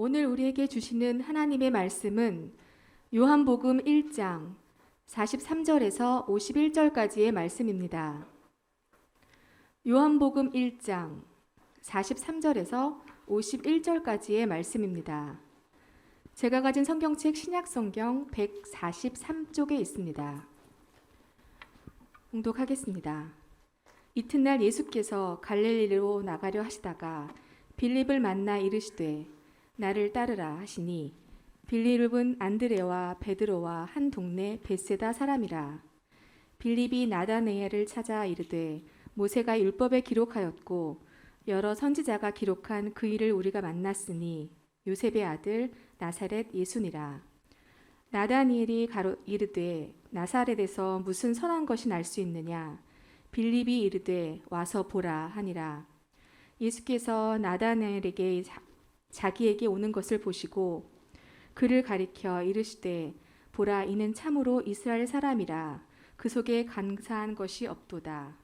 오늘 우리에게 주시는 하나님의 말씀은 요한복음 1장 43절에서 51절까지의 말씀입니다. 요한복음 1장 43절에서 51절까지의 말씀입니다. 제가 가진 성경책 신약성경 143쪽에 있습니다. 봉독하겠습니다. 이튿날 예수께서 갈릴리로 나가려 하시다가 빌립을 만나 이르시되 나를 따르라 하시니 빌립은 안드레와 베드로와 한 동네 벳세다 사람이라. 빌립이 나다네엘을 찾아 이르되 모세가 율법에 기록하였고 여러 선지자가 기록한 그 일을 우리가 만났으니 요셉의 아들 나사렛 예수니라. 나다니엘이 이르되 나사렛에서 무슨 선한 것이 날 수 있느냐. 빌립이 이르되 와서 보라 하니라. 예수께서 나다나엘에게 자기에게 오는 것을 보시고 그를 가리켜 이르시되 보라 이는 참으로 이스라엘 사람이라. 그 속에 간사한 것이 없도다.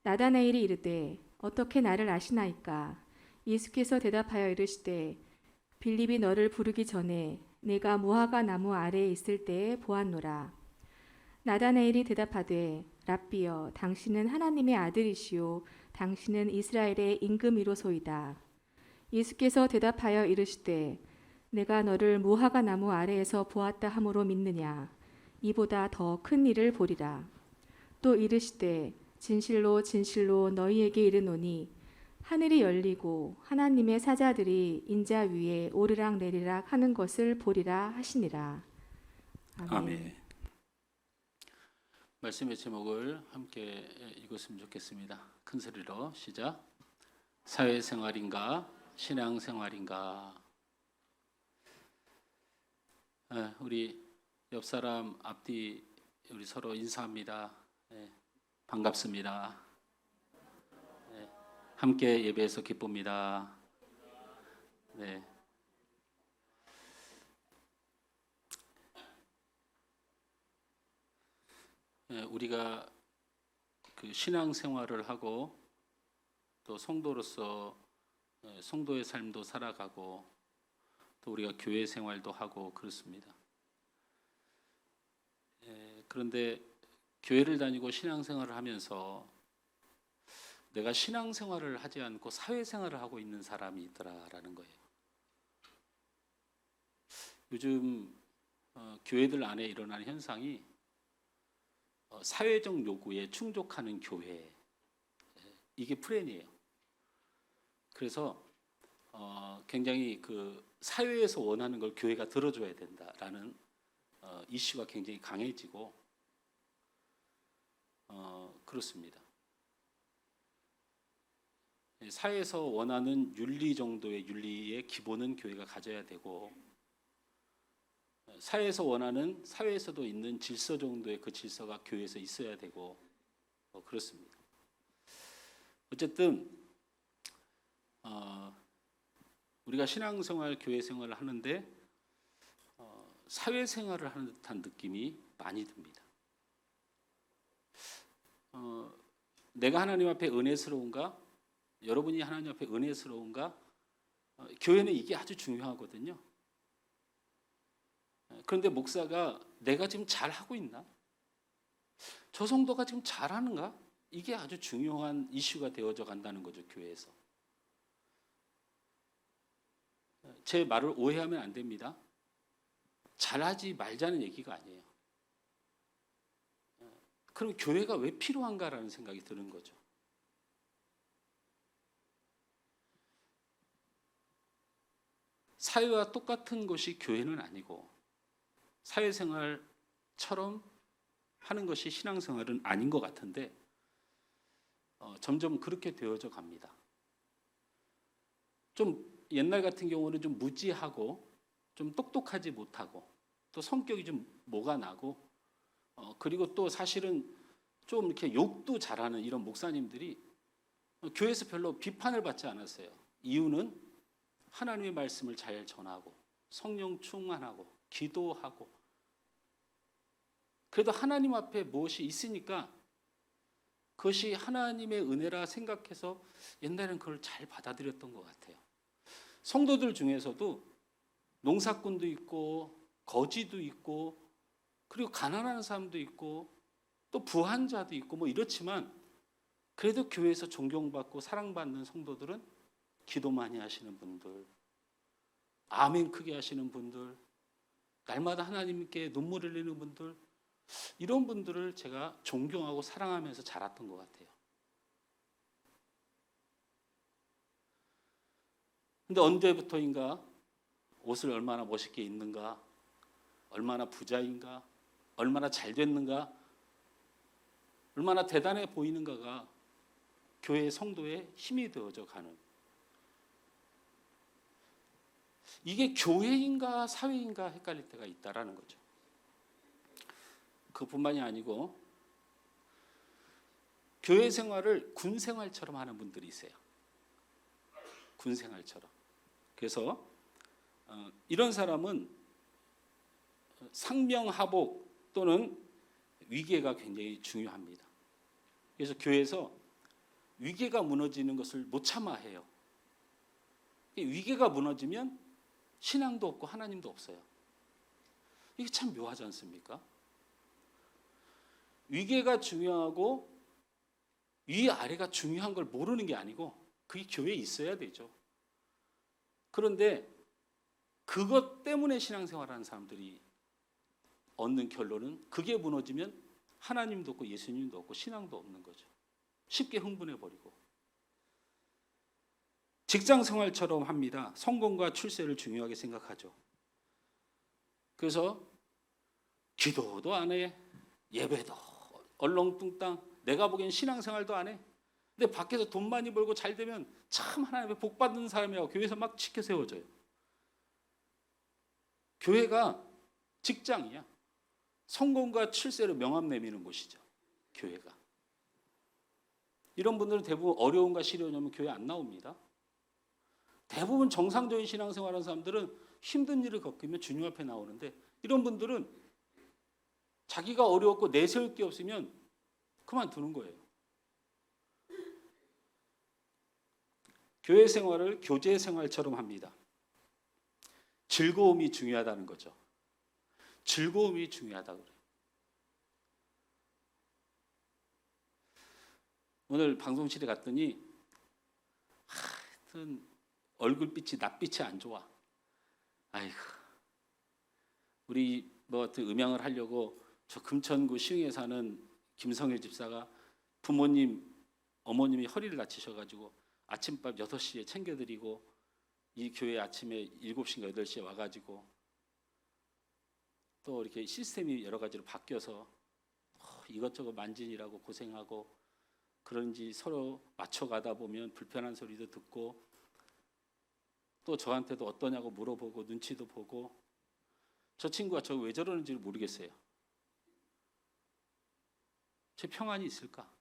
나다나엘이 이르되 어떻게 나를 아시나이까. 예수께서 대답하여 이르시되 빌립이 너를 부르기 전에 내가 무화과 나무 아래에 있을 때에 보았노라. 나다나엘이 대답하되 랍비여 당신은 하나님의 아들이시요 당신은 이스라엘의 임금이로소이다. 예수께서 대답하여 이르시되 내가 너를 무화과 나무 아래에서 보았다 함으로 믿느냐. 이보다 더 큰 일을 보리라. 또 이르시되 진실로 진실로 너희에게 이르노니 하늘이 열리고 하나님의 사자들이 인자 위에 오르락 내리락 하는 것을 보리라 하시니라. 아멘. 아멘. 말씀의 제목을 함께 읽었으면 좋겠습니다. 큰 소리로 시작. 사회생활인가 신앙생활인가. 우리 옆 사람 앞뒤 우리 서로 인사합니다. 반갑습니다. 함께 예배해서 기쁩니다. 네. 우리가 그 신앙생활을 하고 또 성도로서 성도의 삶도 살아가고 또 우리가 교회 생활도 하고 그렇습니다. 그런데 교회를 다니고 신앙생활을 하면서 내가 신앙생활을 하지 않고 사회생활을 하고 있는 사람이 있더라라는 거예요. 요즘 교회들 안에 일어나는 현상이 사회적 요구에 충족하는 교회, 이게 프렌이에요. 그래서 굉장히 그 사회에서 원하는 걸 교회가 들어줘야 된다라는 이슈가 굉장히 강해지고 그렇습니다. 사회에서 원하는 윤리 정도의 윤리의 기본은 교회가 가져야 되고, 사회에서 원하는 사회에서도 있는 질서 정도의 그 질서가 교회에서 있어야 되고 그렇습니다. 어쨌든 우리가 신앙생활, 교회생활을 하는데 사회생활을 하는 듯한 느낌이 많이 듭니다. 내가 하나님 앞에 은혜스러운가? 여러분이 하나님 앞에 은혜스러운가? 교회는 이게 아주 중요하거든요. 그런데 목사가 내가 지금 잘하고 있나? 저 성도가 지금 잘하는가? 이게 아주 중요한 이슈가 되어져 간다는 거죠, 교회에서. 제 말을 오해하면 안 됩니다. 잘하지 말자는 얘기가 아니에요. 그럼 교회가 왜 필요한가라는 생각이 드는 거죠. 사회와 똑같은 것이 교회는 아니고 사회생활처럼 하는 것이 신앙생활은 아닌 것 같은데 점점 그렇게 되어져 갑니다. 좀 옛날 같은 경우는 좀 무지하고 좀 똑똑하지 못하고 또 성격이 좀 모가 나고 그리고 또 사실은 좀 이렇게 욕도 잘하는 이런 목사님들이 교회에서 별로 비판을 받지 않았어요. 이유는 하나님의 말씀을 잘 전하고 성령 충만하고 기도하고 그래도 하나님 앞에 무엇이 있으니까 그것이 하나님의 은혜라 생각해서 옛날에는 그걸 잘 받아들였던 것 같아요. 성도들 중에서도 농사꾼도 있고 거지도 있고 그리고 가난한 사람도 있고 또 부한자도 있고 뭐 이렇지만 그래도 교회에서 존경받고 사랑받는 성도들은 기도 많이 하시는 분들, 아멘 크게 하시는 분들, 날마다 하나님께 눈물 흘리는 분들, 이런 분들을 제가 존경하고 사랑하면서 자랐던 것 같아요. 근데 언제부터인가 옷을 얼마나 멋있게 입는가, 얼마나 부자인가, 얼마나 잘 됐는가, 얼마나 대단해 보이는가가 교회 성도의 힘이 되어져 가는, 이게 교회인가 사회인가 헷갈릴 때가 있다라는 거죠. 그뿐만이 아니고 교회 생활을 군 생활처럼 하는 분들이 있어요. 군 생활처럼. 그래서 이런 사람은 상명하복 또는 위계가 굉장히 중요합니다. 그래서 교회에서 위계가 무너지는 것을 못 참아해요. 위계가 무너지면 신앙도 없고 하나님도 없어요. 이게 참 묘하지 않습니까? 위계가 중요하고 위아래가 중요한 걸 모르는 게 아니고 그게 교회에 있어야 되죠. 그런데 그것 때문에 신앙생활하는 사람들이 얻는 결론은 그게 무너지면 하나님도 없고 예수님도 없고 신앙도 없는 거죠. 쉽게 흥분해버리고. 직장생활처럼 합니다. 성공과 출세를 중요하게 생각하죠. 그래서 기도도 안 해, 예배도 얼렁뚱땅, 내가 보기엔 신앙생활도 안 해. 근데 밖에서 돈 많이 벌고 잘 되면 참 하나님의 복 받는 사람이라고 교회에서 막 치켜 세워져요. 교회가 직장이야. 성공과 출세를 명함 내미는 곳이죠. 교회가. 이런 분들은 대부분 어려움과 시련이 오면 교회 안 나옵니다. 대부분 정상적인 신앙생활하는 사람들은 힘든 일을 겪으면 주님 앞에 나오는데 이런 분들은 자기가 어려웠고 내세울 게 없으면 그만두는 거예요. 교회 생활을 교제 생활처럼 합니다. 즐거움이 중요하다는 거죠. 즐거움이 중요하다고 그래요. 오늘 방송실에 갔더니 하여튼 얼굴빛이 낯빛이 안 좋아. 아이고, 우리 뭐 음향을 하려고 저 금천구 시흥에 사는 김성일 집사가 부모님, 어머님이 허리를 다치셔가지고 아침밥 6시에 챙겨드리고 이 교회 아침에 7시인가 8시에 와가지고 또 이렇게 시스템이 여러 가지로 바뀌어서 이것저것 만지느라고 고생하고 그런지 서로 맞춰가다 보면 불편한 소리도 듣고 또 저한테도 어떠냐고 물어보고 눈치도 보고 저 친구가 저 왜 저러는지 모르겠어요. 제 평안이 있을까?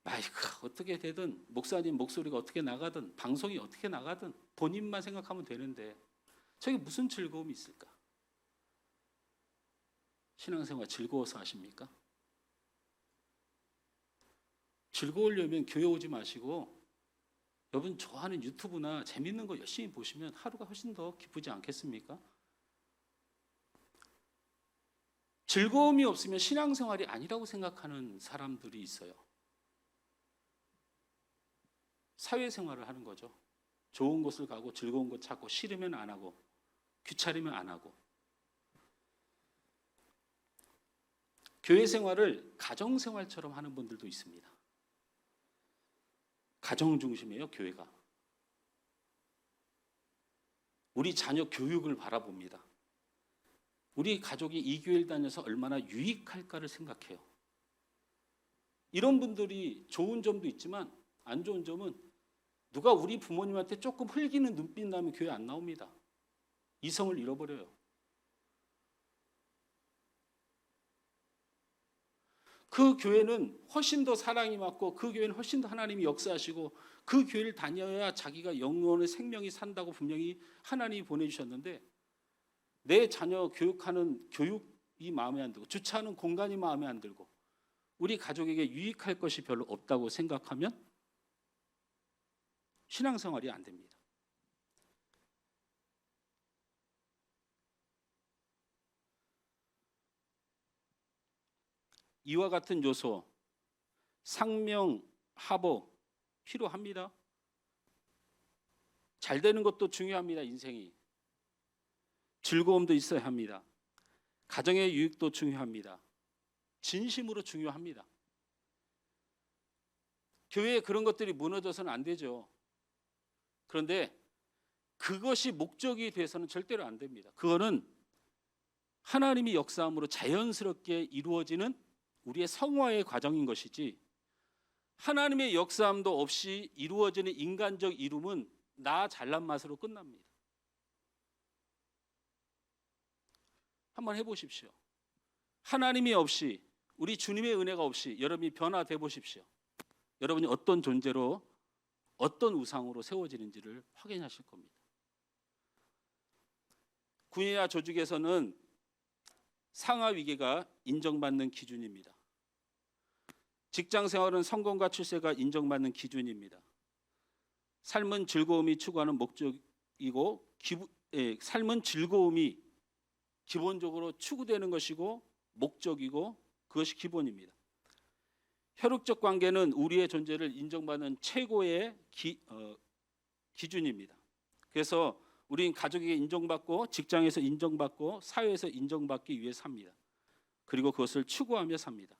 마이크가 어떻게 되든 목사님 목소리가 어떻게 나가든 방송이 어떻게 나가든 본인만 생각하면 되는데 저게 무슨 즐거움이 있을까? 신앙생활 즐거워서 하십니까? 즐거우려면 교회 오지 마시고 여러분 좋아하는 유튜브나 재밌는 거 열심히 보시면 하루가 훨씬 더 기쁘지 않겠습니까? 즐거움이 없으면 신앙생활이 아니라고 생각하는 사람들이 있어요. 사회생활을 하는 거죠. 좋은 곳을 가고 즐거운 곳 찾고 싫으면 안 하고 귀찮으면 안 하고. 교회 생활을 가정생활처럼 하는 분들도 있습니다. 가정 중심이에요, 교회가. 우리 자녀 교육을 바라봅니다. 우리 가족이 이 교회를 다녀서 얼마나 유익할까를 생각해요. 이런 분들이 좋은 점도 있지만 안 좋은 점은 누가 우리 부모님한테 조금 흘기는 눈빛 나면 교회 안 나옵니다. 이성을 잃어버려요. 그 교회는 훨씬 더 사랑이 많고 그 교회는 훨씬 더 하나님이 역사하시고 그 교회를 다녀야 자기가 영혼의 생명이 산다고 분명히 하나님이 보내주셨는데 내 자녀 교육하는 교육이 마음에 안 들고 주차하는 공간이 마음에 안 들고 우리 가족에게 유익할 것이 별로 없다고 생각하면 신앙생활이 안 됩니다. 이와 같은 요소, 상명, 하복 필요합니다. 잘 되는 것도 중요합니다. 인생이. 즐거움도 있어야 합니다. 가정의 유익도 중요합니다. 진심으로 중요합니다. 교회에 그런 것들이 무너져서는 안 되죠. 그런데 그것이 목적이 돼서는 절대로 안 됩니다. 그거는 하나님이 역사함으로 자연스럽게 이루어지는 우리의 성화의 과정인 것이지, 하나님의 역사함도 없이 이루어지는 인간적 이룸은 나 잘난 맛으로 끝납니다. 한번 해보십시오. 하나님이 없이, 우리 주님의 은혜가 없이 여러분이 변화돼 보십시오. 여러분이 어떤 존재로, 어떤 우상으로 세워지는지를 확인하실 겁니다. 군이나 조직에서는 상하 위계가 인정받는 기준입니다. 직장 생활은 성공과 출세가 인정받는 기준입니다. 삶은 즐거움이 추구하는 목적이고, 삶은 즐거움이 기본적으로 추구되는 것이고 목적이고 그것이 기본입니다. 혈육적 관계는 우리의 존재를 인정받는 최고의 기준입니다. 그래서 우리는 가족에게 인정받고, 직장에서 인정받고, 사회에서 인정받기 위해 삽니다. 그리고 그것을 추구하며 삽니다.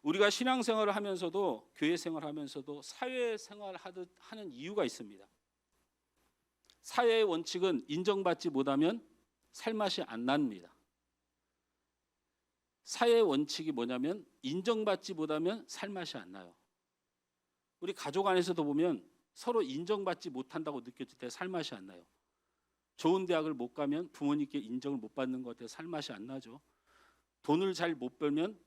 우리가 신앙생활을 하면서도, 교회 생활을 하면서도 사회생활을 하는 이유가 있습니다. 사회의 원칙은 인정받지 못하면 살맛이 안 납니다. 사회의 원칙이 뭐냐면 인정받지 못하면 살맛이 안 나요. 우리 가족 안에서도 보면 서로 인정받지 못한다고 느껴질 때 살맛이 안 나요. 좋은 대학을 못 가면 부모님께 인정을 못 받는 것 같아서 살맛이 안 나죠. 돈을 잘 못 벌면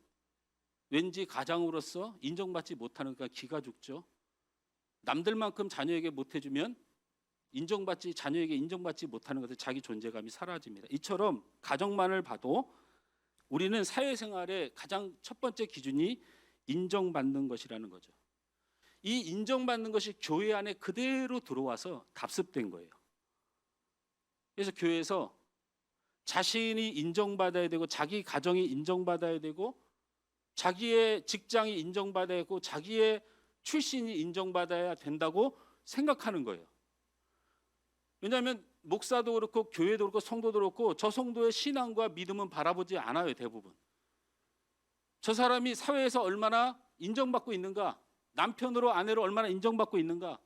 왠지 가장으로서 인정받지 못하는 거니까 기가 죽죠. 남들만큼 자녀에게 못 해주면 자녀에게 인정받지 못하는 것에 자기 존재감이 사라집니다. 이처럼 가정만을 봐도 우리는 사회생활의 가장 첫 번째 기준이 인정받는 것이라는 거죠. 이 인정받는 것이 교회 안에 그대로 들어와서 답습된 거예요. 그래서 교회에서 자신이 인정받아야 되고, 자기 가정이 인정받아야 되고, 자기의 직장이 인정받아야 되고, 자기의 출신이 인정받아야 된다고 생각하는 거예요. 왜냐하면 목사도 그렇고 교회도 그렇고 성도도 그렇고 저 성도의 신앙과 믿음은 바라보지 않아요. 대부분. 저 사람이 사회에서 얼마나 인정받고 있는가, 남편으로 아내로 얼마나 인정받고 있는가,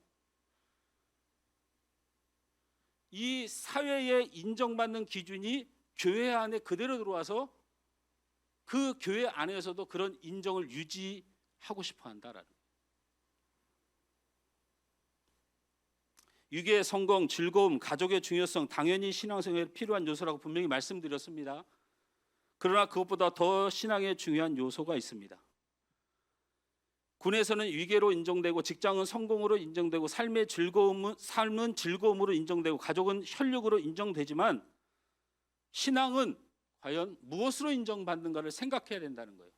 이 사회에 인정받는 기준이 교회 안에 그대로 들어와서 그 교회 안에서도 그런 인정을 유지하고 싶어 한다라는 거예요. 유괴의 성공, 즐거움, 가족의 중요성 당연히 신앙생활에 필요한 요소라고 분명히 말씀드렸습니다. 그러나 그것보다 더 신앙에 중요한 요소가 있습니다. 군에서는 위계로 인정되고, 직장은 성공으로 인정되고, 삶은 즐거움으로 인정되고, 가족은 혈육으로 인정되지만 신앙은 과연 무엇으로 인정받는가를 생각해야 된다는 거예요.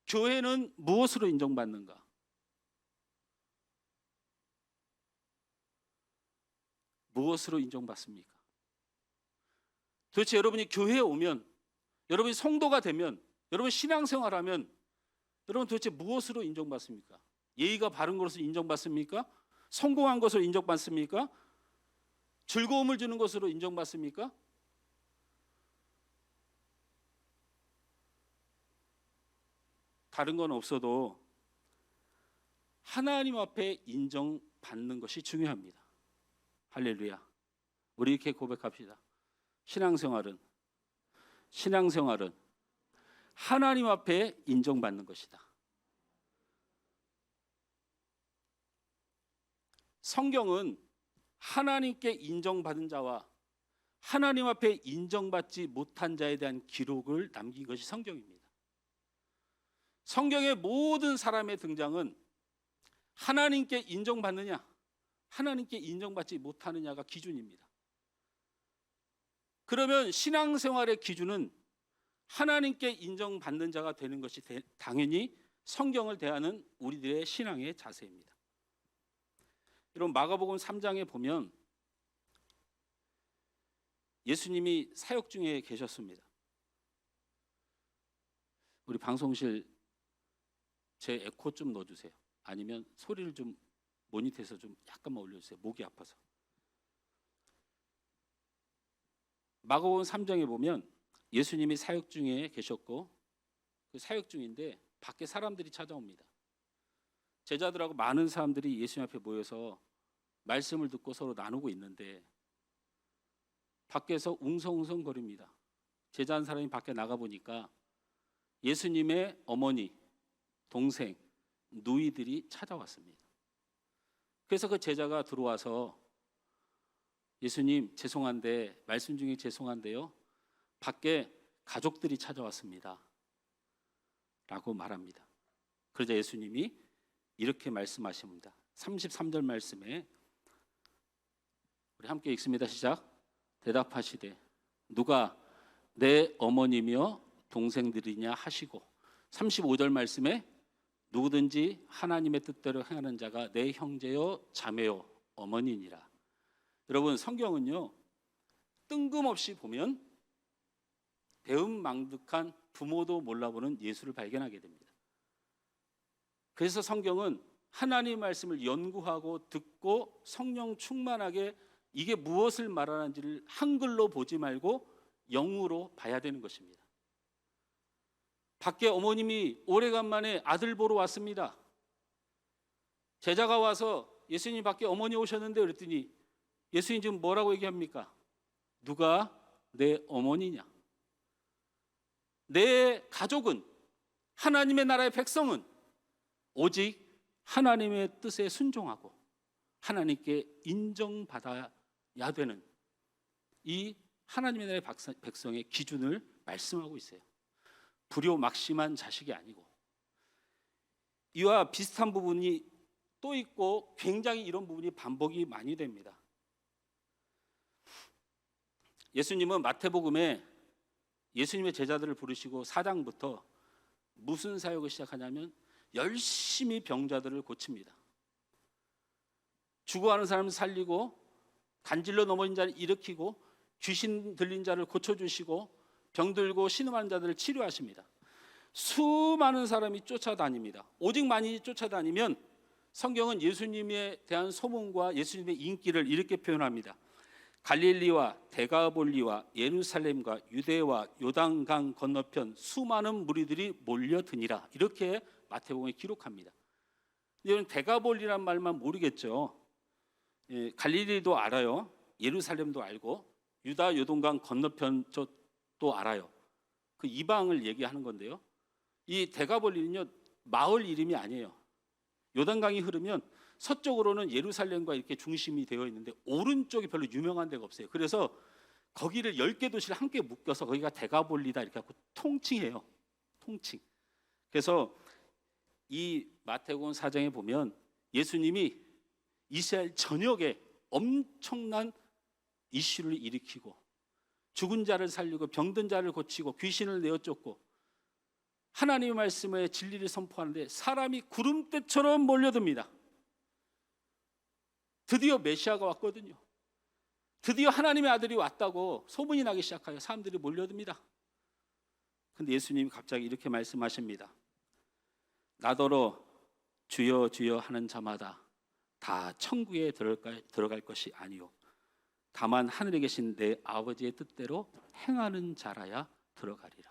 교회는 무엇으로 인정받는가? 무엇으로 인정받습니까? 도대체 여러분이 교회에 오면, 여러분이 성도가 되면, 여러분 신앙생활하면 여러분 도대체 무엇으로 인정받습니까? 예의가 바른 것으로 인정받습니까? 성공한 것으로 인정받습니까? 즐거움을 주는 것으로 인정받습니까? 다른 건 없어도 하나님 앞에 인정받는 것이 중요합니다. 할렐루야. 우리 이렇게 고백합시다. 신앙생활은 하나님 앞에 인정받는 것이다. 성경은 하나님께 인정받은 자와 하나님 앞에 인정받지 못한 자에 대한 기록을 남긴 것이 성경입니다. 성경의 모든 사람의 등장은 하나님께 인정받느냐, 하나님께 인정받지 못하느냐가 기준입니다. 그러면 신앙생활의 기준은 하나님께 인정받는 자가 되는 것이 당연히 성경을 대하는 우리들의 신앙의 자세입니다. 여러분, 마가복음 3장에 보면 예수님이 사역 중에 계셨습니다. 우리 방송실 제 에코 좀 넣어주세요. 아니면 소리를 좀 모니터에서 좀 약간만 올려주세요. 목이 아파서. 마가복음 3장에 보면 예수님이 사역 중에 계셨고 그 사역 중인데 밖에 사람들이 찾아옵니다. 제자들하고 많은 사람들이 예수님 앞에 모여서 말씀을 듣고 서로 나누고 있는데 밖에서 웅성웅성거립니다. 제자 한 사람이 밖에 나가 보니까 예수님의 어머니, 동생, 누이들이 찾아왔습니다. 그래서 그 제자가 들어와서 예수님 죄송한데 말씀 중에 죄송한데요. 밖에 가족들이 찾아왔습니다. 라고 말합니다. 그러자 예수님이 이렇게 말씀하십니다. 33절 말씀에 우리 함께 읽습니다. 시작. 대답하시되 누가 내 어머니며 동생들이냐 하시고 35절 말씀에 누구든지 하나님의 뜻대로 행하는 자가 내 형제요 자매요 어머니니라. 여러분 성경은요 뜬금없이 보면 배은망덕한 부모도 몰라보는 예수를 발견하게 됩니다. 그래서 성경은 하나님 말씀을 연구하고 듣고 성령 충만하게 이게 무엇을 말하는지를 한글로 보지 말고 영으로 봐야 되는 것입니다. 밖에 어머님이 오래간만에 아들 보러 왔습니다. 제자가 와서 예수님 밖에 어머니 오셨는데 그랬더니 예수님 지금 뭐라고 얘기합니까? 누가 내 어머니냐? 내 가족은 하나님의 나라의 백성은 오직 하나님의 뜻에 순종하고 하나님께 인정받아야 되는 이 하나님의 나라의 백성의 기준을 말씀하고 있어요. 불효막심한 자식이 아니고. 이와 비슷한 부분이 또 있고 굉장히 이런 부분이 반복이 많이 됩니다. 예수님은 마태복음에 예수님의 제자들을 부르시고 4장부터 무슨 사역을 시작하냐면 열심히 병자들을 고칩니다. 죽어가는 사람을 살리고 간질러 넘어진 자를 일으키고 귀신 들린 자를 고쳐주시고 병들고 신음하는 자들을 치료하십니다. 수많은 사람이 쫓아다닙니다. 오직 많이 쫓아다니면 성경은 예수님에 대한 소문과 예수님의 인기를 이렇게 표현합니다. 갈릴리와 데가볼리와 예루살렘과 유대와 요단강 건너편 수많은 무리들이 몰려드니라. 이렇게 마태복음에 기록합니다. 여러분 데가볼리란 말만 모르겠죠. 갈릴리도 알아요. 예루살렘도 알고 유다 요단강 건너편 또 알아요. 그 이방을 얘기하는 건데요. 이 데가볼리는요 마을 이름이 아니에요. 요단강이 흐르면 서쪽으로는 예루살렘과 이렇게 중심이 되어 있는데 오른쪽이 별로 유명한 데가 없어요. 그래서 거기를 10개 도시를 함께 묶여서 거기가 데가볼리다 이렇게 하고 통칭해요. 통칭. 그래서 이 마태복음 4장에 보면 예수님이 이스라엘 전역에 엄청난 이슈를 일으키고 죽은 자를 살리고 병든 자를 고치고 귀신을 내어쫓고 하나님의 말씀의 진리를 선포하는데 사람이 구름대처럼 몰려듭니다. 드디어 메시아가 왔거든요. 드디어 하나님의 아들이 왔다고 소문이 나기 시작하여 사람들이 몰려듭니다. 근데 예수님이 갑자기 이렇게 말씀하십니다. 나더러 주여 주여 하는 자마다 다 천국에 들어갈 것이 아니요 다만 하늘에 계신 내 아버지의 뜻대로 행하는 자라야 들어가리라.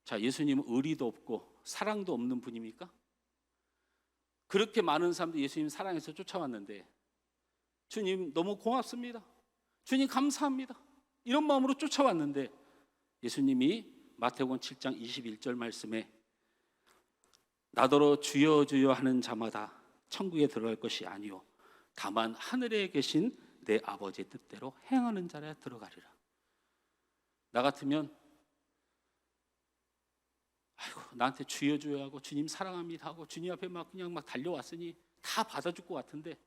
자, 예수님은 의리도 없고 사랑도 없는 분입니까? 그렇게 많은 사람들이 예수님 사랑해서 쫓아왔는데 주님 너무 고맙습니다. 주님 감사합니다. 이런 마음으로 쫓아왔는데 예수님이 마태복음 7장 21절 말씀에 나더러 주여 주여 하는 자마다 천국에 들어갈 것이 아니요 다만 하늘에 계신 내 아버지의 뜻대로 행하는 자라 들어가리라. 나 같으면 아이고 나한테 주여 주여 하고 주님 사랑합니다 하고 주님 앞에 그냥 달려왔으니 다 받아줄 것 같은데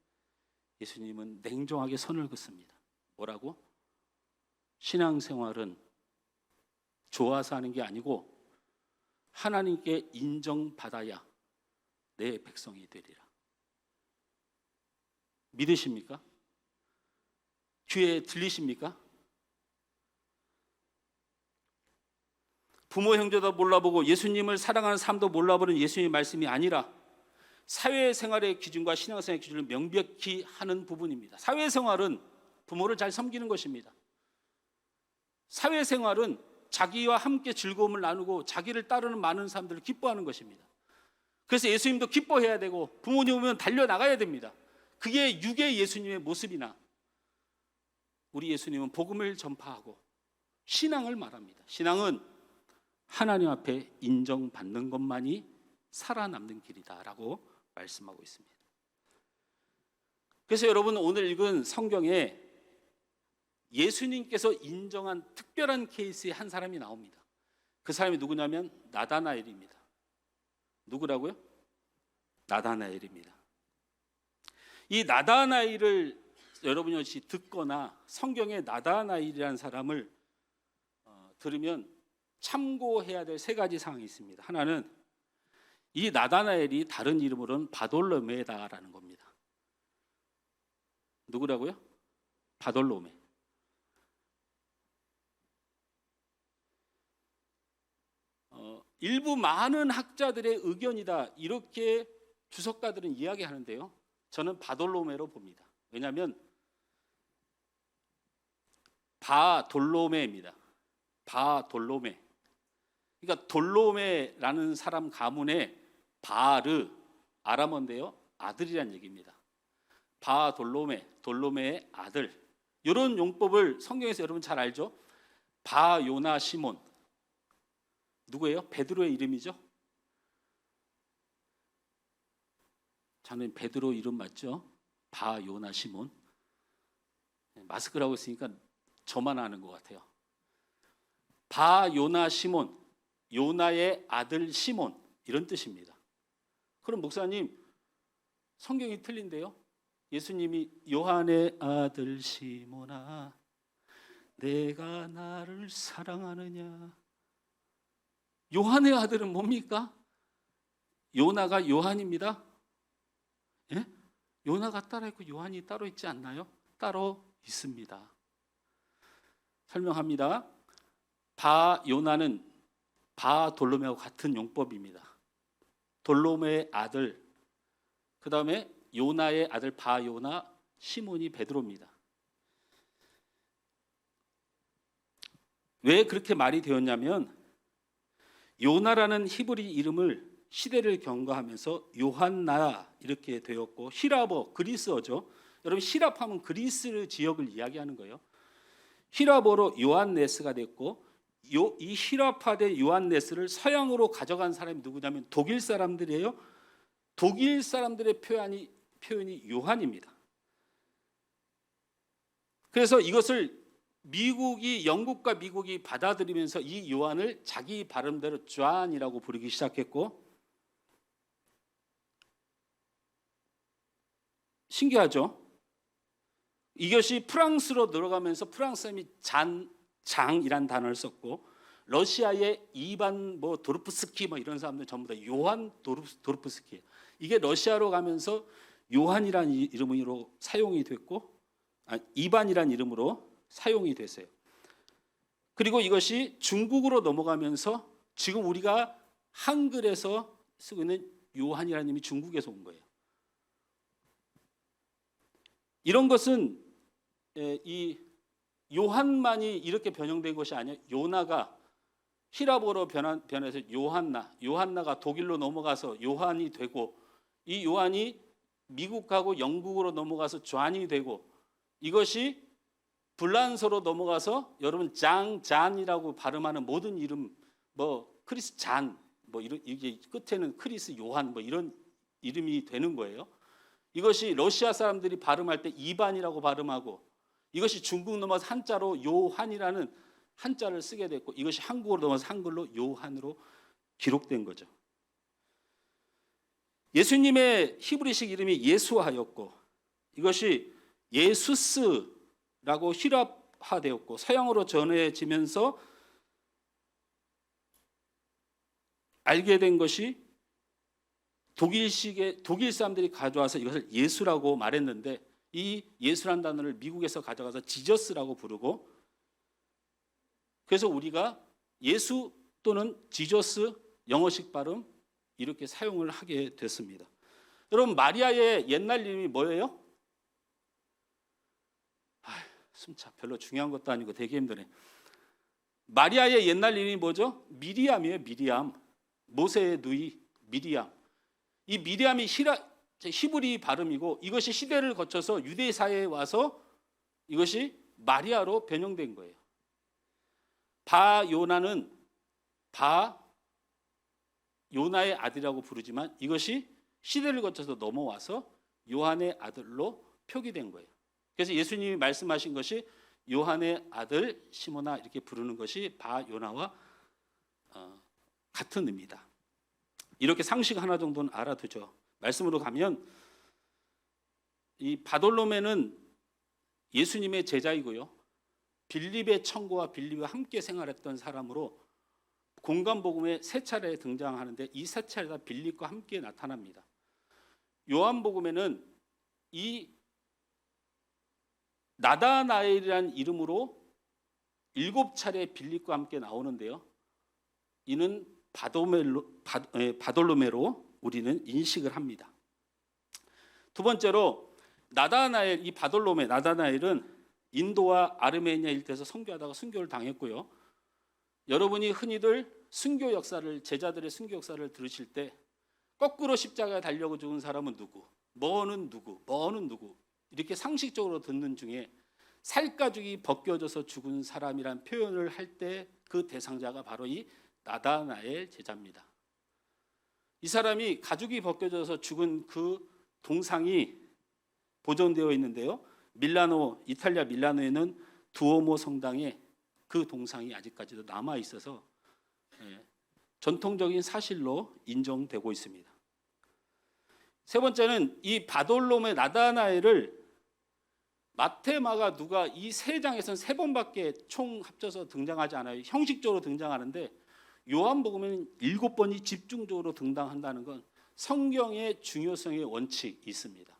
예수님은 냉정하게 선을 긋습니다. 뭐라고? 신앙생활은 좋아서 하는 게 아니고 하나님께 인정받아야 내 백성이 되리라. 믿으십니까? 귀에 들리십니까? 부모 형제도 몰라보고 예수님을 사랑하는 삶도 몰라보는 예수님의 말씀이 아니라 사회생활의 기준과 신앙생활의 기준을 명백히 하는 부분입니다. 사회생활은 부모를 잘 섬기는 것입니다. 사회생활은 자기와 함께 즐거움을 나누고 자기를 따르는 많은 사람들을 기뻐하는 것입니다. 그래서 예수님도 기뻐해야 되고 부모님 오면 달려나가야 됩니다. 그게 육의 예수님의 모습이나 우리 예수님은 복음을 전파하고 신앙을 말합니다. 신앙은 하나님 앞에 인정받는 것만이 살아남는 길이다라고 말씀하고 있습니다. 그래서 여러분 오늘 읽은 성경에 예수님께서 인정한 특별한 케이스의 한 사람이 나옵니다. 그 사람이 누구냐면 나다나엘입니다. 누구라고요? 나다나엘입니다. 이 나다나엘을 여러분이 혹시 듣거나 성경에 나다나엘이라는 사람을 들으면 참고해야 될 세 가지 사항이 있습니다. 하나는 이 나다나엘이 다른 이름으로는 바돌로메다라는 겁니다. 누구라고요? 바돌로메. 일부 많은 학자들의 의견이다 이렇게 주석가들은 이야기하는데요. 저는 바돌로메로 봅니다. 왜냐하면 바돌로메입니다. 바돌로메. 그러니까 돌로메라는 사람 가문의 바르 아람어인데요. 아들이란 얘기입니다. 바돌로메, 돌로메의 아들. 이런 용법을 성경에서 여러분 잘 알죠? 바요나 시몬. 누구예요? 베드로의 이름이죠? 저는 베드로 이름 맞죠? 바요나 시몬. 마스크를 하고 있으니까 저만 아는 것 같아요. 바요나 시몬, 요나의 아들 시몬 이런 뜻입니다. 그럼 목사님 성경이 틀린데요? 예수님이 요한의 아들 시몬아 내가 나를 사랑하느냐. 요한의 아들은 뭡니까? 요나가 요한입니다. 예? 요나가 따로 있고 요한이 따로 있지 않나요? 따로 있습니다. 설명합니다. 바요나는 바돌로메와 같은 용법입니다. 돌로메의 아들, 그 다음에 요나의 아들 바요나, 시몬이 베드로입니다. 왜 그렇게 말이 되었냐면 요나라는 히브리 이름을 시대를 경과하면서 요한나 이렇게 되었고 히라버 그리스어죠. 여러분 히랍하면 그리스 지역을 이야기하는 거예요. 히라버로 요한네스가 됐고 이 히랍화된 요한네스를 서양으로 가져간 사람이 누구냐면 독일 사람들이에요. 독일 사람들의 표현이 요한입니다. 그래서 이것을 영국과 미국이 받아들이면서 이 요한을 자기 발음대로 존이라고 부르기 시작했고 신기하죠? 이것이 프랑스로 들어가면서 프랑스 사람이 장이란 단어를 썼고 러시아의 이반 도르프스키 이런 사람들 전부 다 요한 도르프스키예요. 이게 러시아로 가면서 요한이라는 이름으로 사용이 됐고 이반이라는 이름으로 사용이 됐어요. 그리고 이것이 중국으로 넘어가면서 지금 우리가 한글에서 쓰고 있는 요한이라는 이름이 중국에서 온 거예요. 이런 것은 이 요한만이 이렇게 변형된 것이 아니에요. 요나가 히라보로 변해서 요한나가 독일로 넘어가서 요한이 되고 이 요한이 미국하고 영국으로 넘어가서 존이 되고 이것이 불란서로 넘어가서 여러분 잔이라고 발음하는 모든 이름 크리스 잔 이게 끝에는 크리스 요한 이런 이름이 되는 거예요. 이것이 러시아 사람들이 발음할 때 이반이라고 발음하고 이것이 중국 넘어서 한자로 요한이라는 한자를 쓰게 됐고 이것이 한국으로 넘어서 한글로 요한으로 기록된 거죠. 예수님의 히브리식 이름이 예수하였고 이것이 예수스라고 히랍화되었고 서양으로 전해지면서 알게 된 것이 독일 사람들이 가져와서 이것을 예수라고 말했는데 이 예수란 단어를 미국에서 가져가서 지저스라고 부르고 그래서 우리가 예수 또는 지저스 영어식 발음 이렇게 사용을 하게 됐습니다. 여러분 마리아의 옛날 이름이 뭐예요? 숨차 별로 중요한 것도 아니고 되게 힘드네. 마리아의 옛날 이름이 뭐죠? 미리암이에요. 미리암. 모세의 누이 미리암. 이 미리암이 히브리 발음이고 이것이 시대를 거쳐서 유대 사회에 와서 이것이 마리아로 변형된 거예요. 바요나는 요나의 아들이라고 부르지만 이것이 시대를 거쳐서 넘어와서 요한의 아들로 표기된 거예요. 그래서 예수님이 말씀하신 것이 요한의 아들 시모나 이렇게 부르는 것이 바요나와 같은 의미다. 이렇게 상식 하나 정도는 알아두죠. 말씀으로 가면 이 바돌로메는 예수님의 제자이고요. 빌립의 청구와 빌립과 함께 생활했던 사람으로 공간복음에 세 차례 등장하는데 이 세 차례 다 빌립과 함께 나타납니다. 요한복음에는 이 나다나엘이라는 이름으로 7차례 빌립과 함께 나오는데요. 이는 바돌로메로 우리는 인식을 합니다. 두 번째로 나다나엘, 이 바돌로메 나다나엘은 인도와 아르메니아 일대에서 선교하다가 순교를 당했고요. 여러분이 흔히들 순교 역사를 제자들의 순교 역사를 들으실 때 거꾸로 십자가에 달려고 죽은 사람은 누구? 뭐는 누구? 뭐는 누구? 이렇게 상식적으로 듣는 중에 살가죽이 벗겨져서 죽은 사람이란 표현을 할 때 그 대상자가 바로 이 나다나엘 제자입니다. 이 사람이 가죽이 벗겨져서 죽은 그 동상이 보존되어 있는데요. 이탈리아 밀라노에는 두오모 성당에 그 동상이 아직까지도 남아 있어서 전통적인 사실로 인정되고 있습니다. 세 번째는 이 바돌로메 나다나엘을 마태, 마가, 누가 이 세 장에서는 3번밖에 총 합쳐서 등장하지 않아요. 형식적으로 등장하는데 요한복음에는 7번이 집중적으로 등장한다는 건 성경의 중요성의 원칙이 있습니다.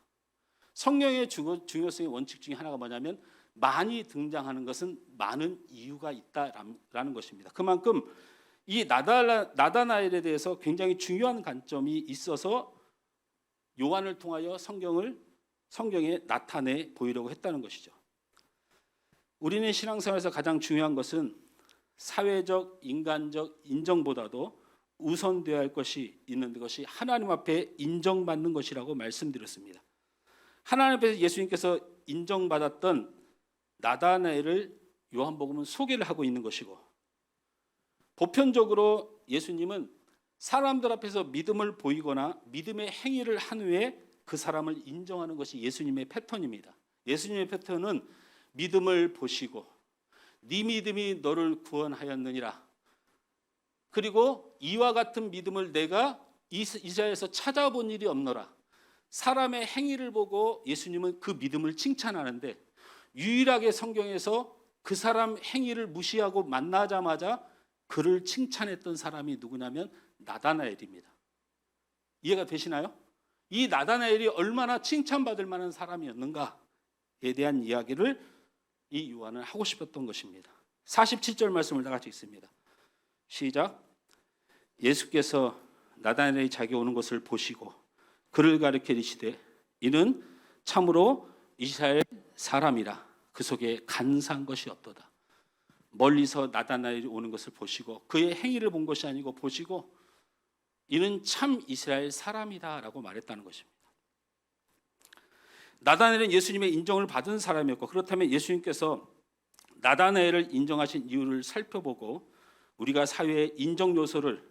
성경의 중요성의 원칙 중에 하나가 뭐냐면 많이 등장하는 것은 많은 이유가 있다라는 것입니다. 그만큼 이 나다나엘에 대해서 굉장히 중요한 관점이 있어서 요한을 통하여 성경에 나타내 보이려고 했다는 것이죠. 우리는 신앙생활에서 가장 중요한 것은 사회적, 인간적 인정보다도 우선되어야 할 것이 있는데 그것이 하나님 앞에 인정받는 것이라고 말씀드렸습니다. 하나님 앞에서 예수님께서 인정받았던 나다나엘을 요한복음은 소개를 하고 있는 것이고 보편적으로 예수님은 사람들 앞에서 믿음을 보이거나 믿음의 행위를 한 후에 그 사람을 인정하는 것이 예수님의 패턴입니다. 예수님의 패턴은 믿음을 보시고 네 믿음이 너를 구원하였느니라. 그리고 이와 같은 믿음을 내가 이사야에서 찾아본 일이 없노라. 사람의 행위를 보고 예수님은 그 믿음을 칭찬하는데 유일하게 성경에서 그 사람 행위를 무시하고 만나자마자 그를 칭찬했던 사람이 누구냐면 나다나엘입니다. 이해가 되시나요? 이 나다나엘이 얼마나 칭찬받을 만한 사람이었는가에 대한 이야기를 이 요한은 하고 싶었던 것입니다. 47절 말씀을 다 같이 읽습니다. 시작. 예수께서 나다나엘이 자기 오는 것을 보시고 그를 가리켜 이르시되 이는 참으로 이스라엘 사람이라 그 속에 간사한 것이 없도다. 멀리서 나다나엘이 오는 것을 보시고 그의 행위를 본 것이 아니고 보시고 이는 참 이스라엘 사람이다라고 말했다는 것입니다. 나다나엘은 예수님의 인정을 받은 사람이었고 그렇다면 예수님께서 나다나엘을 인정하신 이유를 살펴보고 우리가 사회의 인정 요소를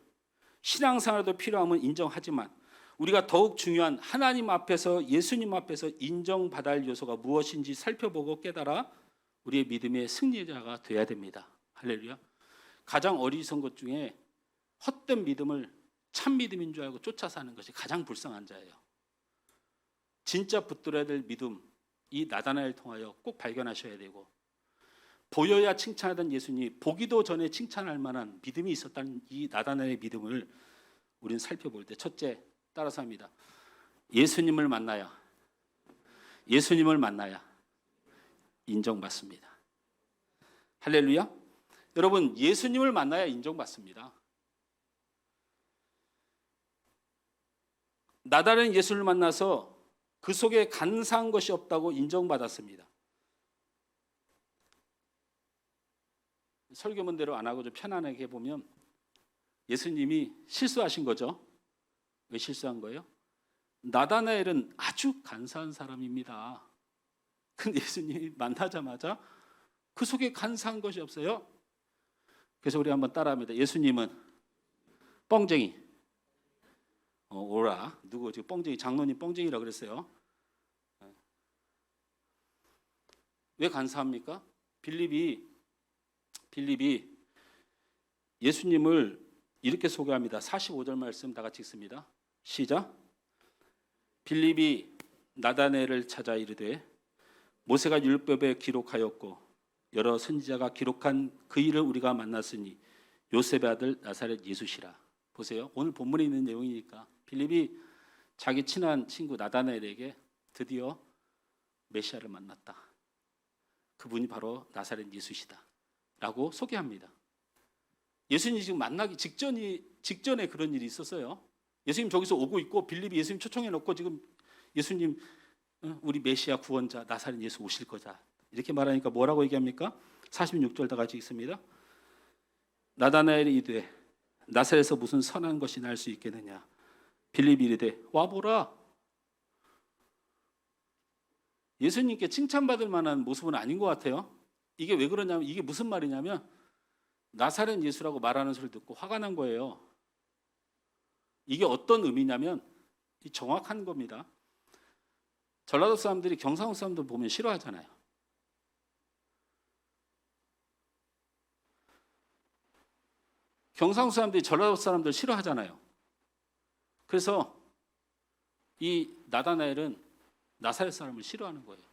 신앙생활에도 필요하면 인정하지만 우리가 더욱 중요한 하나님 앞에서 예수님 앞에서 인정받아야 할 요소가 무엇인지 살펴보고 깨달아 우리의 믿음의 승리자가 되어야 됩니다. 할렐루야. 가장 어리석은 것 중에 헛된 믿음을 참 믿음인 줄 알고 쫓아 사는 것이 가장 불쌍한 자예요. 진짜 붙들어야 될 믿음, 이 나다나엘을 통하여 꼭 발견하셔야 되고 보여야 칭찬하던 예수님, 보기도 전에 칭찬할 만한 믿음이 있었다는 이 나다나엘의 믿음을 우리는 살펴볼 때 첫째, 따라서 합니다. 예수님을 만나야 인정받습니다. 할렐루야. 여러분 예수님을 만나야 인정받습니다. 나다른 예수를 만나서 그 속에 간사한 것이 없다고 인정받았습니다. 설교문대로 안 하고 좀 편안하게 해보면 예수님이 실수하신 거죠. 왜 실수한 거예요? 나다나엘은 아주 간사한 사람입니다. 근데 예수님이 만나자마자 그 속에 간사한 것이 없어요. 그래서 우리 한번 따라합니다. 예수님은 뻥쟁이. 오라. 누구 지금 뻥쟁이, 장로님 뻥쟁이라고 그랬어요. 왜 간사합니까? 빌립이 예수님을 이렇게 소개합니다. 45절 말씀 다 같이 읽습니다. 시작. 빌립이 나다나엘을 찾아 이르되 모세가 율법에 기록하였고 여러 선지자가 기록한 그 일을 우리가 만났으니 요셉의 아들 나사렛 예수시라. 보세요. 오늘 본문에 있는 내용이니까 빌립이 자기 친한 친구 나다나엘에게 드디어 메시아를 만났다. 그분이 바로 나사렛 예수시다. 라고 소개합니다. 예수님 지금 만나기 직전에 그런 일이 있었어요. 예수님 저기서 오고 있고 빌립이 예수님 초청해 놓고 지금 예수님 우리 메시아 구원자 나사렛 예수 오실 거다. 이렇게 말하니까 뭐라고 얘기합니까? 46절 다 같이 읽습니다. 나다나엘이 이르되 나사렛에서 무슨 선한 것이 날 수 있겠느냐. 빌립이 이르되 와보라. 예수님께 칭찬받을 만한 모습은 아닌 것 같아요. 이게 왜 그러냐면 이게 무슨 말이냐면 나사렛 예수라고 말하는 소리를 듣고 화가 난 거예요. 이게 어떤 의미냐면 정확한 겁니다. 전라도 사람들이 경상도 사람들 보면 싫어하잖아요. 경상도 사람들이 전라도 사람들 싫어하잖아요. 그래서 이 나다나엘은 나사렛 사람을 싫어하는 거예요.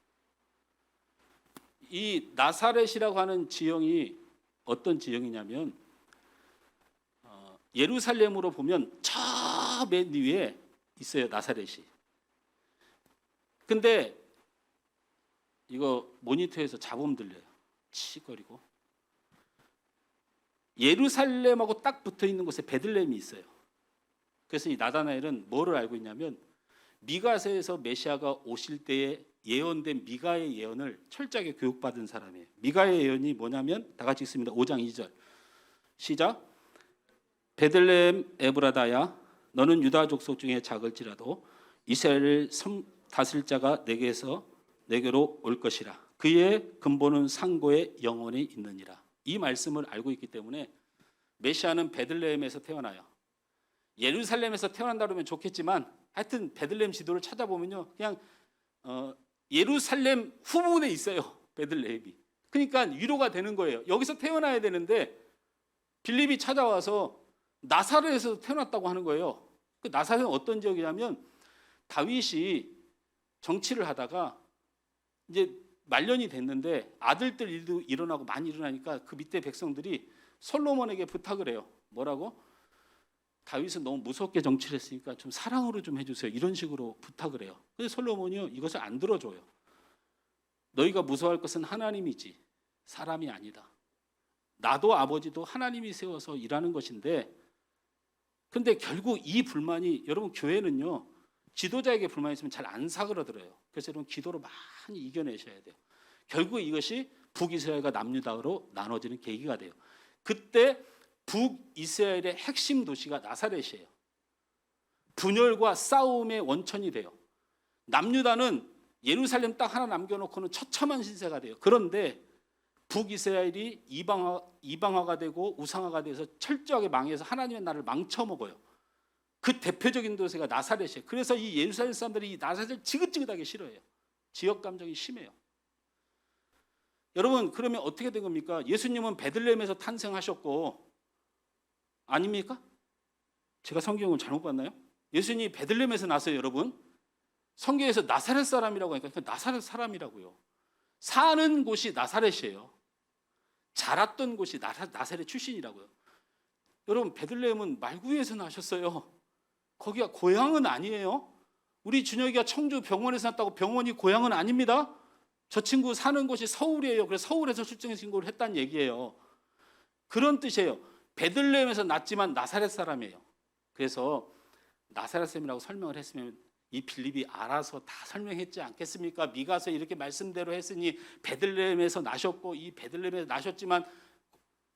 이 나사렛이라고 하는 지형이 어떤 지형이냐면 예루살렘으로 보면 저 맨 위에 있어요. 나사렛이. 근데 이거 모니터에서 잡음 들려요. 치거리고. 예루살렘하고 딱 붙어 있는 곳에 베들레헴이 있어요. 그래서 이 나다나엘은 뭐를 알고 있냐면 미가서에서 메시아가 오실 때에 예언된 미가의 예언을 철저하게 교육받은 사람이에요. 미가의 예언이 뭐냐면 다 같이 읽습니다. 5장 2절 시작. 베들레헴 에브라다야 너는 유다 족속 중에 작을지라도 이스라엘을 다스릴 자가 내게로 올 것이라. 그의 근본은 상고에 영원히 있느니라. 이 말씀을 알고 있기 때문에 메시아는 베들레헴에서 태어나요. 예루살렘에서 태어난다 그러면 좋겠지만 하여튼 베들레헴 지도를 찾아보면요. 그냥 예루살렘 후문에 있어요. 베들레헴이. 그러니까 위로가 되는 거예요. 여기서 태어나야 되는데 빌립이 찾아와서 나사렛에서 태어났다고 하는 거예요. 그 나사렛은 어떤 지역이냐면 다윗이 정치를 하다가 이제 말년이 됐는데 아들들 일도 일어나고 많이 일어나니까 그 밑에 백성들이 솔로몬에게 부탁을 해요. 뭐라고? 다윗은 너무 무섭게 정치를 했으니까 좀 사랑으로 좀 해주세요. 이런 식으로 부탁을 해요. 그래서 솔로몬이요 이것을 안 들어줘요. 너희가 무서워할 것은 하나님이지 사람이 아니다. 나도 아버지도 하나님이 세워서 일하는 것인데 근데 결국 이 불만이 여러분 교회는요 지도자에게 불만이 있으면 잘 안 사그러들어요. 그래서 여러분 기도로 많이 이겨내셔야 돼요. 결국 이것이 북이스라엘과 남유다로 나눠지는 계기가 돼요. 그때 북이스라엘의 핵심 도시가 나사렛이에요. 분열과 싸움의 원천이 돼요. 남유다는 예루살렘 딱 하나 남겨놓고는 처참한 신세가 돼요. 그런데 북이스라엘이 이방화가 되고 우상화가 돼서 철저하게 망해서 하나님의 나라를 망쳐먹어요. 그 대표적인 도시가 나사렛이에요. 그래서 이 예루살렘 사람들이 이 나사렛을 지긋지긋하게 싫어해요. 지역 감정이 심해요. 여러분 그러면 어떻게 된 겁니까? 예수님은 베들레헴에서 탄생하셨고 아닙니까? 제가 성경을 잘못 봤나요? 예수님이 베들레헴에서 났어요. 여러분 성경에서 나사렛 사람이라고 하니까 나사렛 사람이라고요. 사는 곳이 나사렛이에요. 자랐던 곳이 나사렛 출신이라고요. 여러분 베들레헴은 말구에서 나셨어요. 거기가 고향은 아니에요. 우리 준혁이가 청주 병원에서 났다고 병원이 고향은 아닙니다. 저 친구 사는 곳이 서울이에요. 그래서 서울에서 출생 신고를 했다는 얘기예요. 그런 뜻이에요. 베들레헴에서 났지만 나사렛 사람이에요. 그래서 나사렛 샘이라고 설명을 했으면 이 빌립이 알아서 다 설명했지 않겠습니까? 미가서 이렇게 말씀대로 했으니 베들레헴에서 나셨고 이 베들레헴에서 나셨지만